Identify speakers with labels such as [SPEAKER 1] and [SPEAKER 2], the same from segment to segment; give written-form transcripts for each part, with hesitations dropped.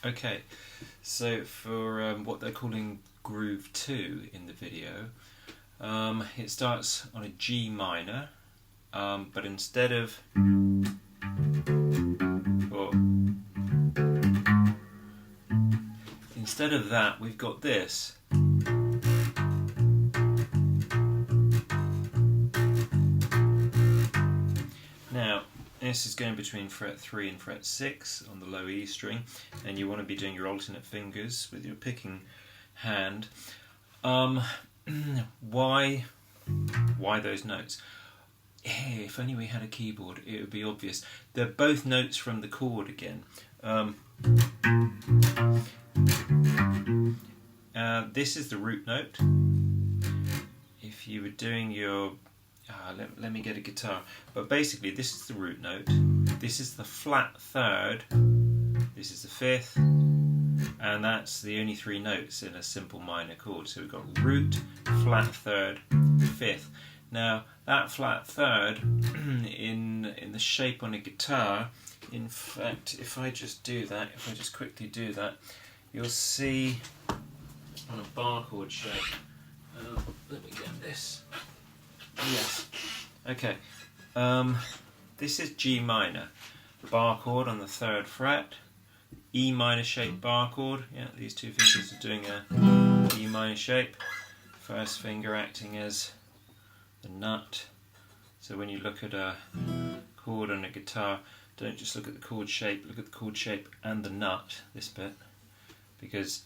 [SPEAKER 1] Okay, so for what they're calling groove 2 in the video, it starts on a G minor, but instead of that, we've got this. Now, this is going between fret 3 and fret 6 on the low E string, and you want to be doing your alternate fingers with your picking hand. Why those notes? If only we had a keyboard, it would be obvious. They're both notes from the chord again. This is the root note. If you were doing your let me get a guitar. But basically, this is the root note. This is the flat third. This is the fifth. And that's the only three notes in a simple minor chord. So we've got root, flat third, fifth. Now, that flat third in the shape on a guitar, in fact, if I just quickly do that, you'll see on a bar chord shape. Let me get this. Yes. Okay. This is G minor, bar chord on the 3rd fret, E minor shape bar chord. Yeah, these two fingers are doing a E minor shape. First finger acting as the nut. So when you look at a chord on a guitar, don't just look at the chord shape, look at the chord shape and the nut, this bit. Because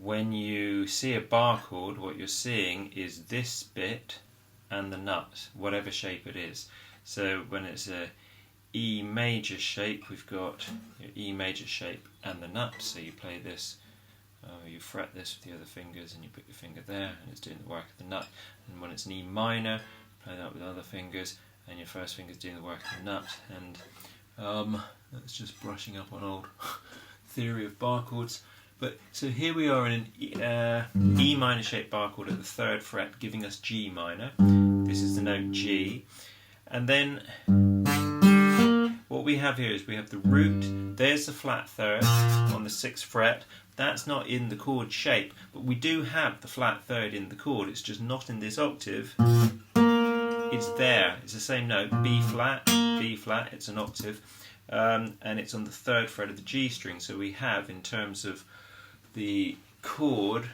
[SPEAKER 1] when you see a bar chord, what you're seeing is this bit and the nut, whatever shape it is. So when it's a E major shape, we've got your E major shape and the nut. So you play this, you fret this with the other fingers and you put your finger there and it's doing the work of the nut. And when it's an E minor, play that with other fingers and your first finger's doing the work of the nut. And that's just brushing up on old theory of bar chords. But so here we are in an E minor shaped bar chord at the 3rd fret, giving us G minor. This is the note G. And then what we have here is we have the root, there's the flat third on the 6th fret. That's not in the chord shape, but we do have the flat third in the chord, it's just not in this octave. It's there, it's the same note, B flat, it's an octave, and it's on the 3rd fret of the G string. So we have, in terms of the chord,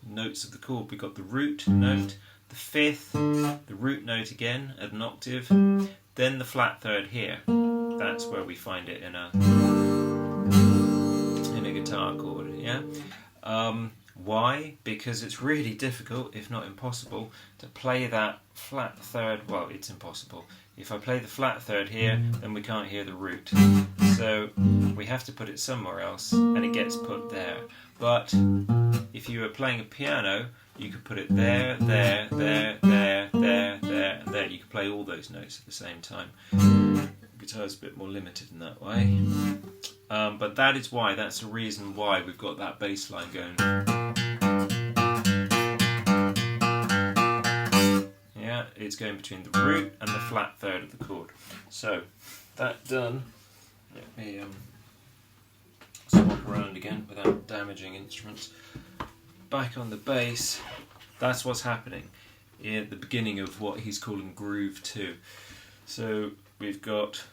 [SPEAKER 1] notes of the chord, we've got the root note, the 5th, the root note again at an octave, then the flat third here. That's where we find it in a guitar chord. Yeah. Why? Because it's really difficult, if not impossible, to play that flat third. Well, it's impossible. If I play the flat third here, then we can't hear the root. So we have to put it somewhere else, and it gets put there. But if you were playing a piano, you could put it there, there, there, there, there, there, and there. You could play all those notes at the same time. Guitar's a bit more limited in that way. But that is why, that's the reason why we've got that bass line going. Yeah, it's going between the root and the flat third of the chord. So, that done, let me swap around again without damaging instruments. Back on the bass, that's what's happening at the beginning of what he's calling groove 2. So we've got,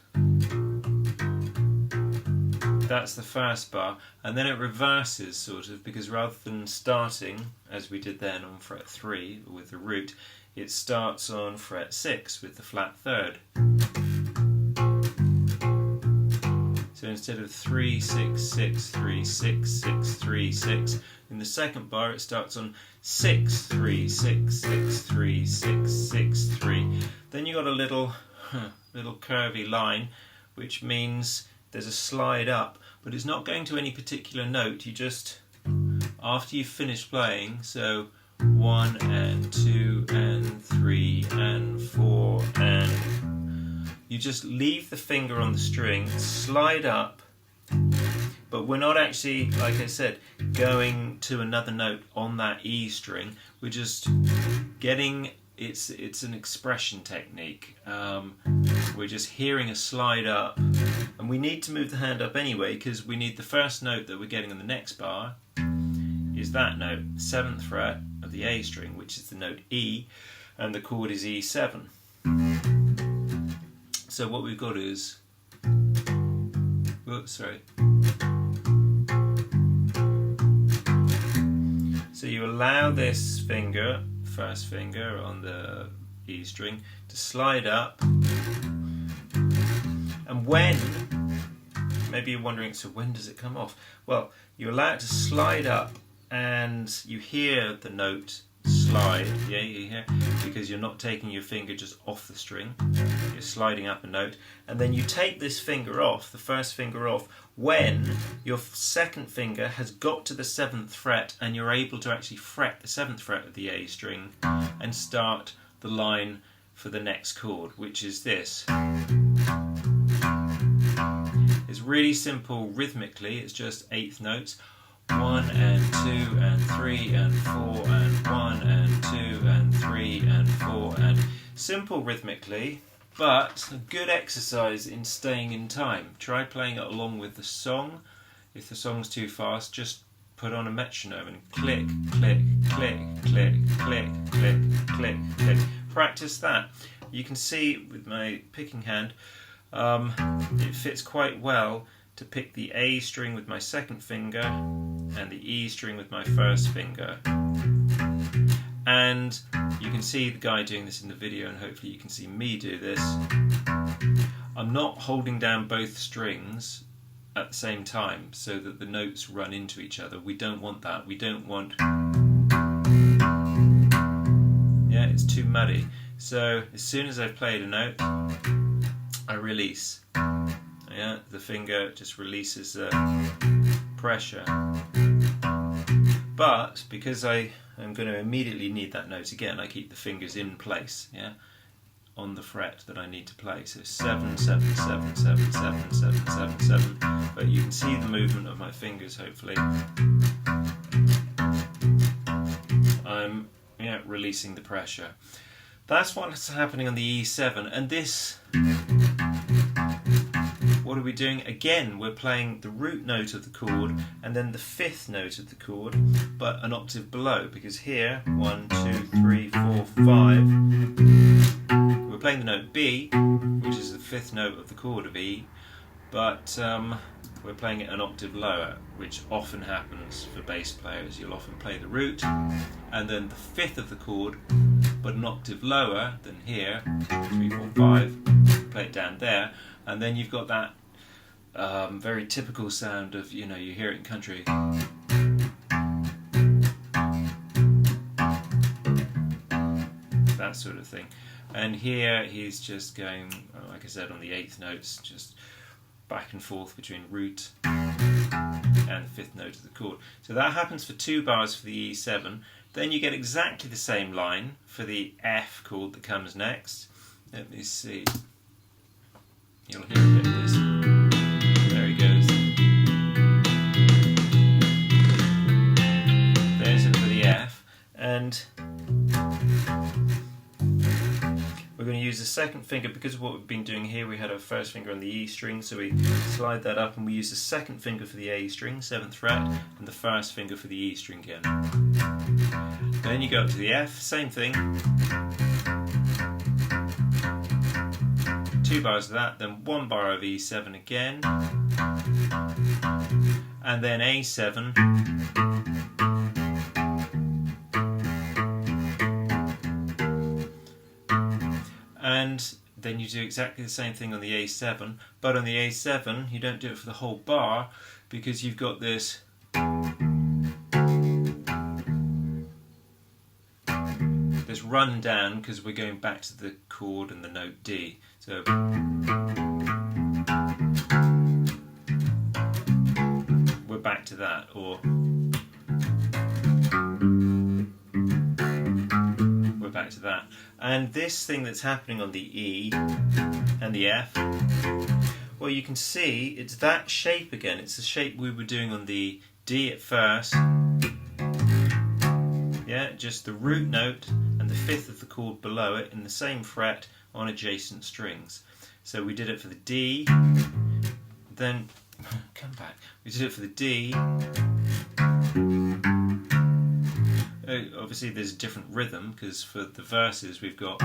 [SPEAKER 1] that's the first bar, and then it reverses sort of, because rather than starting as we did then on fret 3 with the root, it starts on fret 6 with the flat third. So instead of 3, 6, 6, 3, 6, 6, 3, 6, in the second bar it starts on 6, 3, 6, 6, 3, 6, 6, 3. Then you got a little curvy line, which means there's a slide up, but it's not going to any particular note. You just, after you've finished playing, so 1 and 2 and 3 and 4 and, you just leave the finger on the string, slide up, but we're not actually, like I said, going to another note on that E string. We're just getting, it's an expression technique. We're just hearing a slide up And we need to move the hand up anyway because we need the first note that we're getting on the next bar is that note, 7th fret of the A string, which is the note E, and the chord is E7. So what we've got is, oops, sorry. So you allow this finger, first finger on the E string, to slide up, and when, maybe you're wondering, so when does it come off? Well, you allow it to slide up and you hear the note slide, yeah, you hear, because you're not taking your finger just off the string, you're sliding up a note, and then you take this finger off, the first finger off, when your second finger has got to the 7th fret and you're able to actually fret the 7th fret of the A string and start the line for the next chord, which is this. It's really simple rhythmically, it's just 8th notes. 1 and 2 and 3 and 4 and 1 and 2 and 3 and 4 and simple rhythmically, but a good exercise in staying in time. Try playing it along with the song. If the song's too fast, just put on a metronome and click, click, click, click, click, click, click, click. Practice that. You can see with my picking hand, it fits quite well to pick the A string with my second finger and the E string with my first finger. And you can see the guy doing this in the video, and hopefully you can see me do this. I'm not holding down both strings at the same time so that the notes run into each other. We don't want that. We don't want... Yeah, it's too muddy. So as soon as I've played a note, I release. Yeah, the finger just releases the pressure. But because I am going to immediately need that note again, I keep the fingers in place, yeah, on the fret that I need to play. So 7, 7, 7, 7, 7, 7, 7, 7. But you can see the movement of my fingers, hopefully. I'm releasing the pressure. That's what's happening on the E7, and this, what are we doing? Again, we're playing the root note of the chord and then the 5th note of the chord, but an octave below, because here, 1, 2, 3, 4, 5, we're playing the note B, which is the 5th note of the chord of E, but we're playing it an octave lower, which often happens for bass players. You'll often play the root and then the 5th of the chord, but an octave lower than here, 3, 4, 5, play it down there, and then you've got that very typical sound of, you hear it in country. That sort of thing. And here he's just going, like I said, on the 8th notes, just back and forth between root and the 5th note of the chord. So that happens for 2 bars for the E7. Then you get exactly the same line for the F chord that comes next. Let me see. You'll hear a bit of this. There he goes. There's it for the F. And we're going to use the second finger, because of what we've been doing here. We had our first finger on the E string, so we slide that up and we use the second finger for the A string, 7th fret, and the first finger for the E string again. Then you go up to the F, same thing. 2 bars of that, then 1 bar of E7 again, and then A7. And then you do exactly the same thing on the A7, but on the A7 you don't do it for the whole bar, because you've got this run down, because we're going back to the chord and the note D. So we're back to that, or we're back to that. And this thing that's happening on the E and the F, well, you can see it's that shape again. It's the shape we were doing on the D at first. Yeah, just the root note and the 5th of the chord below it in the same fret on adjacent strings. So we did it for the D, then come back. We did it for the D. Obviously there's a different rhythm because for the verses we've got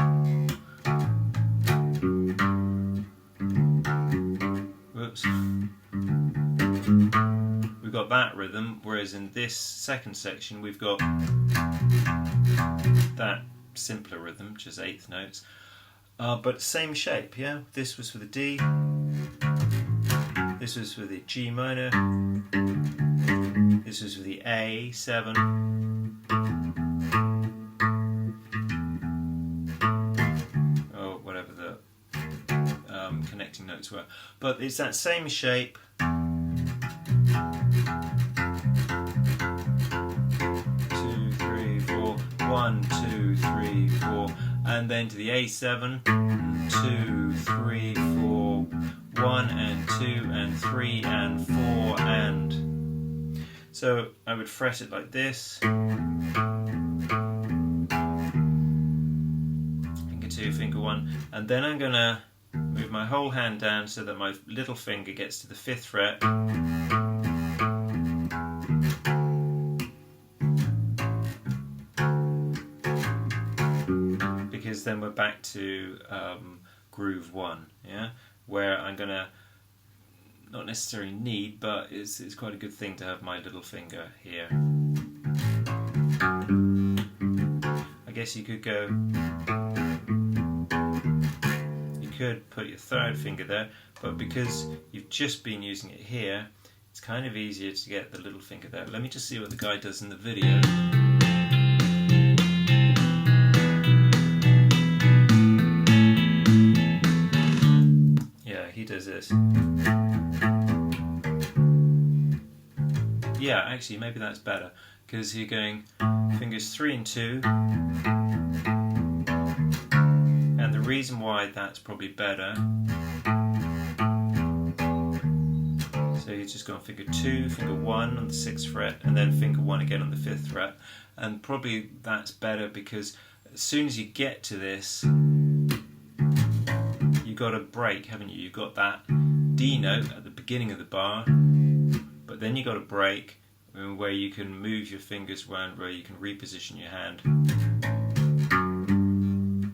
[SPEAKER 1] we've got that rhythm, whereas in this second section we've got that simpler rhythm, which is eighth notes, but same shape. Yeah, this was for the D, this was for the G minor, this was for the A7, or whatever the connecting notes were, but it's that same shape. 1, 2, 3, 4, and then to the A7, 2, 3, 4, 1 and 2 and 3 and 4 and. So I would fret it like this. Finger 2, finger 1, and then I'm going to move my whole hand down so that my little finger gets to the 5th fret. Because then we're back to groove 1, yeah, where I'm gonna not necessarily need, but it's quite a good thing to have my little finger here. I guess you could go. You could put your 3rd finger there, but because you've just been using it here, it's kind of easier to get the little finger there. Let me just see what the guy does in the video. He does this. Yeah, actually, maybe that's better because you're going fingers 3 and 2, and the reason why that's probably better. So you're just going finger 2, finger 1 on the 6th fret, and then finger 1 again on the 5th fret, and probably that's better because as soon as you get to this, you've got a break, haven't you? You've got that D note at the beginning of the bar, but then you've got a break where you can move your fingers around, where you can reposition your hand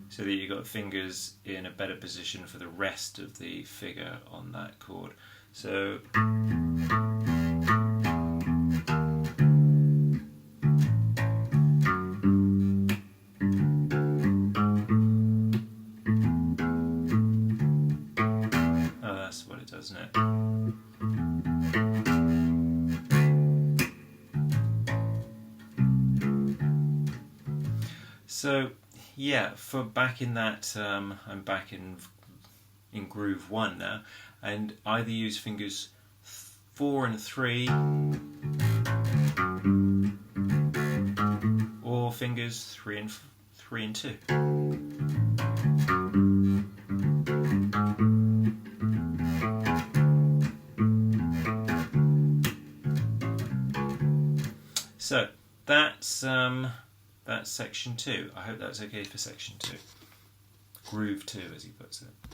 [SPEAKER 1] so that you've got fingers in a better position for the rest of the figure on that chord. So isn't it? So yeah, for back in that, I'm back in groove 1 now, and either use fingers 4 and 3 or fingers 3 and 2. So that's section 2. I hope that's okay for section 2. Groove 2, as he puts it.